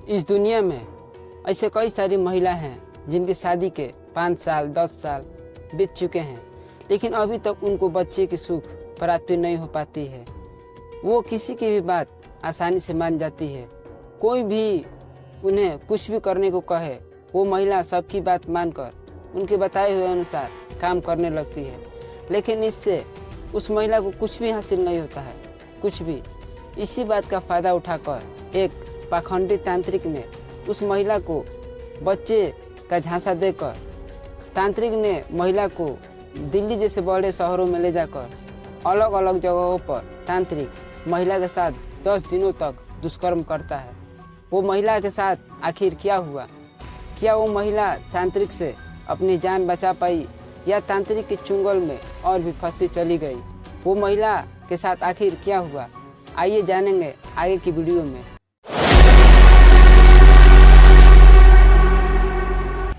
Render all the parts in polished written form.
इस दुनिया में ऐसे कई सारी महिला हैं जिनकी शादी के 5 साल 10 साल बीत चुके हैं, लेकिन अभी तक उनको बच्चे की सुख प्राप्ति नहीं हो पाती है। वो किसी की भी बात आसानी से मान जाती है। कोई भी उन्हें कुछ भी करने को कहे, वो महिला सबकी बात मानकर उनके बताए हुए अनुसार काम करने लगती है, लेकिन इससे उस महिला को कुछ भी हासिल नहीं होता है, कुछ भी। इसी बात का फ़ायदा उठाकर एक पाखंडी तांत्रिक ने उस महिला को बच्चे का झांसा देकर तांत्रिक ने महिला को दिल्ली जैसे बड़े शहरों में ले जाकर अलग अलग जगहों पर तांत्रिक महिला के साथ 10 दिनों तक दुष्कर्म करता है। वो महिला के साथ आखिर क्या हुआ? क्या वो महिला तांत्रिक से अपनी जान बचा पाई या तांत्रिक के चुंगल में और भी फंसती चली गई? वो महिला के साथ आखिर क्या हुआ? आइए जानेंगे आगे की वीडियो में।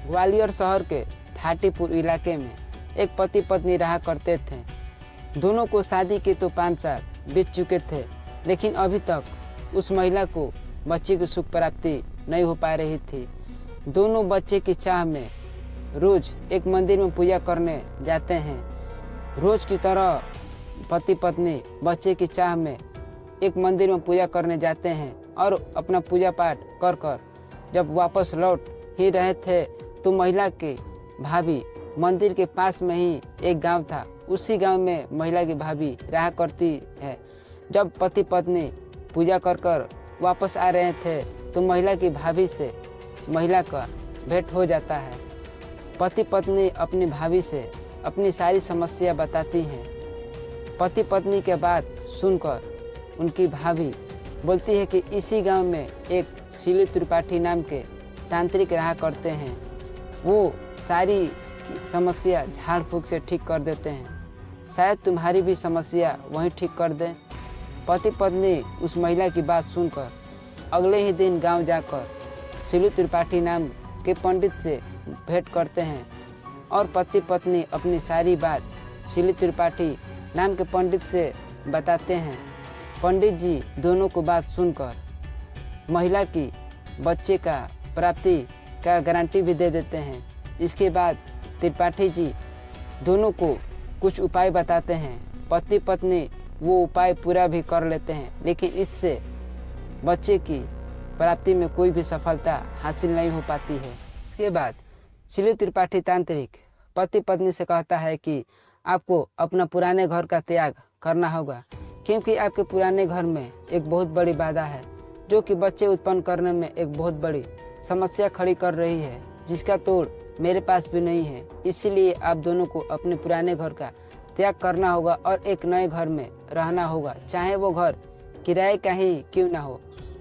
ग्वालियर शहर के थाटीपुर इलाके में एक पति पत्नी रहा करते थे। दोनों को शादी के तो 5 साल बीत चुके थे, लेकिन अभी तक उस महिला को बच्चे की सुख प्राप्ति नहीं हो पा रही थी। दोनों बच्चे की चाह में रोज एक मंदिर में पूजा करने जाते हैं। रोज की तरह पति पत्नी बच्चे की चाह में एक मंदिर में पूजा करने जाते हैं और अपना पूजा पाठ कर कर जब वापस लौट ही रहे थे तो महिला के भाभी मंदिर के पास में ही एक गांव था। उसी गांव में महिला की भाभी रहा करती है। जब पति पत्नी पूजा कर कर वापस आ रहे थे तो महिला की भाभी से महिला का भेंट हो जाता है। पति पत्नी अपनी भाभी से अपनी सारी समस्या बताती हैं। पति पत्नी के बात सुनकर उनकी भाभी बोलती है कि इसी गांव में एक शिलू त्रिपाठी नाम के तांत्रिक रहा करते हैं। वो सारी समस्या झाड़ फूंक से ठीक कर देते हैं। शायद तुम्हारी भी समस्या वहीं ठीक कर दें। पति पत्नी उस महिला की बात सुनकर अगले ही दिन गांव जाकर शिलू त्रिपाठी नाम के पंडित से भेंट करते हैं और पति पत्नी अपनी सारी बात शिलू त्रिपाठी नाम के पंडित से बताते हैं। पंडित जी दोनों को बात सुनकर महिला की बच्चे का प्राप्ति का गारंटी भी दे देते हैं। इसके बाद त्रिपाठी जी दोनों को कुछ उपाय बताते हैं। पति पत्नी वो उपाय पूरा भी कर लेते हैं, लेकिन इससे बच्चे की प्राप्ति में कोई भी सफलता हासिल नहीं हो पाती है। इसके बाद शिलू त्रिपाठी तांत्रिक पति पत्नी से कहता है कि आपको अपना पुराने घर का त्याग करना होगा, क्योंकि आपके पुराने घर में एक बहुत बड़ी बाधा है जो कि बच्चे उत्पन्न करने में एक बहुत बड़ी समस्या खड़ी कर रही है, जिसका तोड़ मेरे पास भी नहीं है। इसीलिए आप दोनों को अपने पुराने घर का त्याग करना होगा और एक नए घर में रहना होगा, चाहे वो घर किराए का ही क्यों ना हो।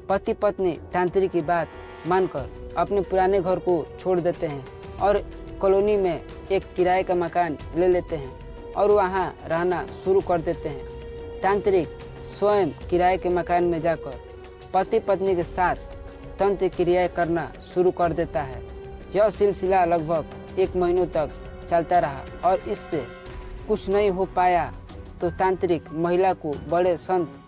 पति पत्नी तांत्रिक की बात मानकर अपने पुराने घर को छोड़ देते हैं और कॉलोनी में एक किराए का मकान ले लेते हैं और वहाँ रहना शुरू कर देते हैं। तांत्रिक स्वयं किराए के मकान में जाकर पति पत्नी के साथ तंत्र क्रियाएं करना शुरू कर देता है। यह सिलसिला लगभग 1 महीनों तक चलता रहा और इससे कुछ नहीं हो पाया तो तांत्रिक महिला को बड़े संत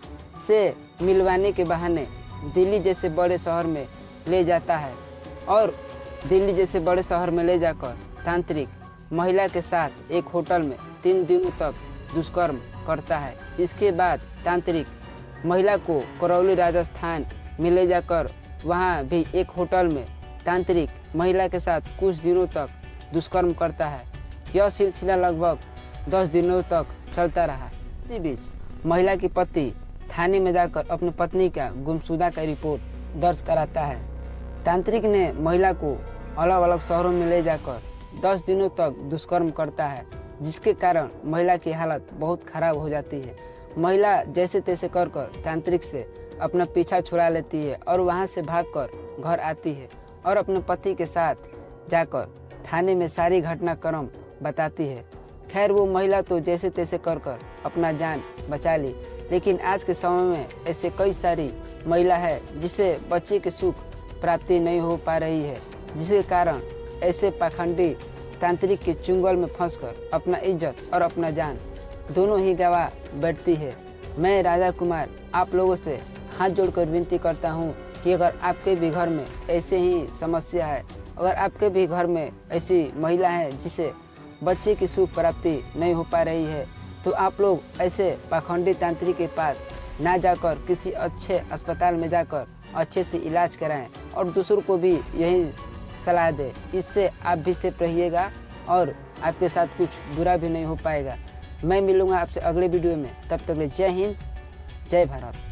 से मिलवाने के बहाने दिल्ली जैसे बड़े शहर में ले जाता है और दिल्ली जैसे बड़े शहर में ले जाकर तांत्रिक महिला के साथ एक होटल में 3 दिनों तक दुष्कर्म करता है। इसके बाद तांत्रिक महिला को करौली राजस्थान में ले जाकर वहाँ भी एक होटल में तांत्रिक महिला के साथ कुछ दिनों तक दुष्कर्म करता है। यह सिलसिला लगभग 10 दिनों तक चलता रहा। इसी बीच महिला की पति थाने में जाकर अपनी पत्नी का गुमशुदा का रिपोर्ट दर्ज कराता है। तांत्रिक ने महिला को अलग अलग शहरों में ले जाकर 10 दिनों तक दुष्कर्म करता है, जिसके कारण महिला की हालत बहुत खराब हो जाती है। महिला जैसे तैसे कर तांत्रिक से अपना पीछा छुड़ा लेती है और वहां से भागकर घर आती है और अपने पति के साथ जाकर थाने में सारी घटनाक्रम बताती है। खैर वो महिला तो जैसे तैसे कर अपना जान बचा ली, लेकिन आज के समय में ऐसे कई सारी महिला है जिसे बच्चे की सुख प्राप्ति नहीं हो पा रही है, जिसके कारण ऐसे पाखंडी तांत्रिक के चुंगल में फंसकर अपना इज्जत और अपना जान दोनों ही गवा बैठती है। मैं राजा कुमार आप लोगों से हाथ जोड़कर विनती करता हूँ कि अगर आपके भी घर में ऐसे ही समस्या है, अगर आपके भी घर में ऐसी महिला है जिसे बच्चे की सुख प्राप्ति नहीं हो पा रही है, तो आप लोग ऐसे पाखंडी तांत्रिक के पास ना जाकर किसी अच्छे अस्पताल में जाकर अच्छे से इलाज कराएं और दूसरों को भी यही सलाह दें। इससे आप भी सेफ रहिएगा और आपके साथ कुछ बुरा भी नहीं हो पाएगा। मैं मिलूँगा आपसे अगले वीडियो में, तब तक के लिए जय हिंद, जय भारत।